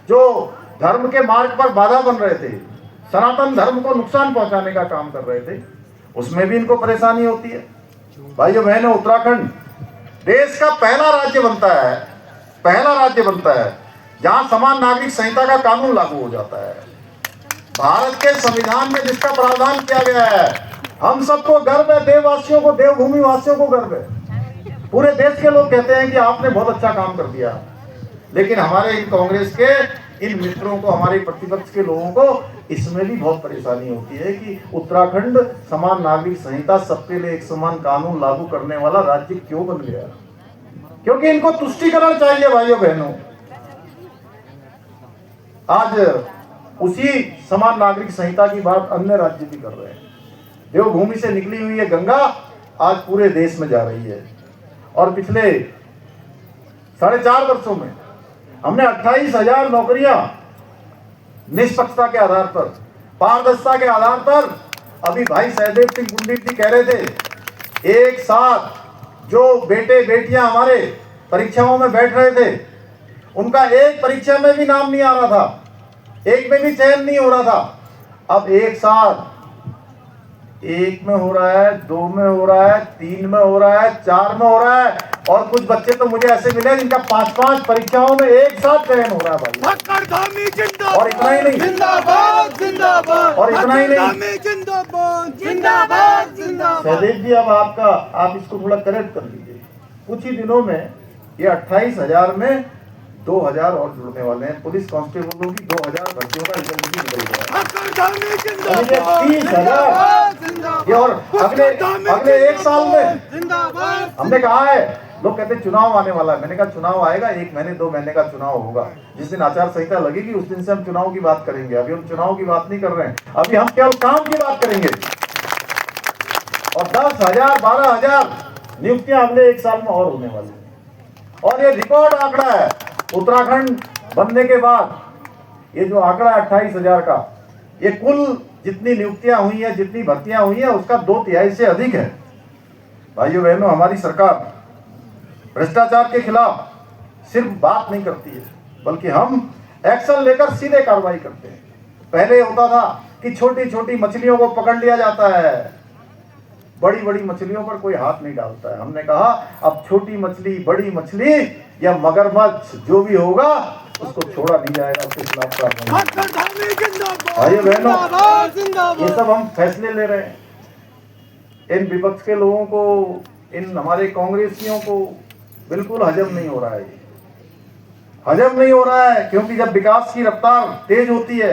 जो धर्म के मार्ग पर बाधा बन रहे थे, सनातन धर्म को नुकसान पहुंचाने का काम कर रहे थे, उसमें भी इनको परेशानी होती है। भाइयों बहनों, उत्तराखंड देश का पहला राज्य बनता है जहां समान नागरिक संहिता का कानून लागू हो जाता है। भारत के संविधान में जिसका प्रावधान किया गया है, हम सबको गर्व है, देववासियों को, देवभूमि वासियों को गर्व है। पूरे देश के लोग कहते हैं कि आपने बहुत अच्छा काम कर दिया, लेकिन हमारे इन कांग्रेस के इन मित्रों को, हमारे प्रतिपक्ष के लोगों को इसमें भी बहुत परेशानी होती है कि उत्तराखंड समान नागरिक संहिता, सबके लिए एक समान कानून लागू करने वाला राज्य क्यों बन गया? क्योंकि इनको तुष्टीकरण चाहिए। भाइयों बहनों, आज उसी समान नागरिक संहिता की बात अन्य राज्य भी कर रहे हैं। देवभूमि से निकली हुई है गंगा आज पूरे देश में जा रही है, और पिछले 4.5 वर्षों में हमने 28,000 नौकरियां निष्पक्षता के आधार पर, पारदर्शिता के आधार पर, अभी भाई सहदेव सिंह पंडित जी कह रहे थे, एक साथ जो बेटे बेटियां हमारे परीक्षाओं में बैठ रहे थे, उनका एक परीक्षा में भी नाम नहीं आ रहा था, एक में भी चयन नहीं हो रहा था। अब एक साथ 1 में हो रहा है, 2 में हो रहा है, 3 में हो रहा है, 4 में हो रहा है, और कुछ बच्चे तो मुझे ऐसे मिले जिनका 5-5 परीक्षाओं में एक साथ चयन हो रहा है भाई। और इतना ही नहीं, और इतना ही नहीं, सहदेव जी, अब आप इसको थोड़ा करेक्ट कर लीजिए। कुछ ही दिनों में ये 28,000 में 2,000 और जुड़ने वाले हैं। पुलिस कांस्टेबलों की 2,000 भर्तियों का रिजल्ट भी निकल गया है। 30,000 और अगले 1 साल में हमने कहा है। लोग कहते हैं चुनाव आने वाला है, मैंने कहा चुनाव आएगा, 1 महीने 2 महीने का चुनाव होगा। जिस दिन आचार संहिता लगेगी उस दिन से हम चुनाव की बात करेंगे। अभी हम चुनाव की बात नहीं कर रहे हैं, अभी हम केवल काम की बात करेंगे। और 10,000 12,000 नियुक्तियां अगले 1 साल में और होने वाली है। और ये रिकॉर्ड आंकड़ा है उत्तराखंड बनने के बाद। ये जो आंकड़ा 28,000 का, ये कुल जितनी नियुक्तियां हुई है, जितनी भर्तियां हुई है, उसका 2/3 से अधिक है। भाइयों बहनों, हमारी सरकार भ्रष्टाचार के खिलाफ सिर्फ बात नहीं करती है, बल्कि हम एक्शन लेकर सीधे कार्रवाई करते हैं। पहले होता था कि छोटी छोटी मछलियों को पकड़ लिया जाता है, बड़ी बड़ी मछलियों पर कोई हाथ नहीं डालता है। हमने कहा अब छोटी मछली, बड़ी मछली या मगरमच्छ जो भी होगा उसको छोड़ा नहीं जाएगा, उसके खिलाफ कार्रवाई। भाइयों बहनों, ये सब हम फैसले ले रहे हैं। इन विपक्ष के लोगों को, इन हमारे कांग्रेसियों को बिल्कुल हजम नहीं हो रहा है, हजम नहीं हो रहा है। क्योंकि जब विकास की रफ्तार तेज होती है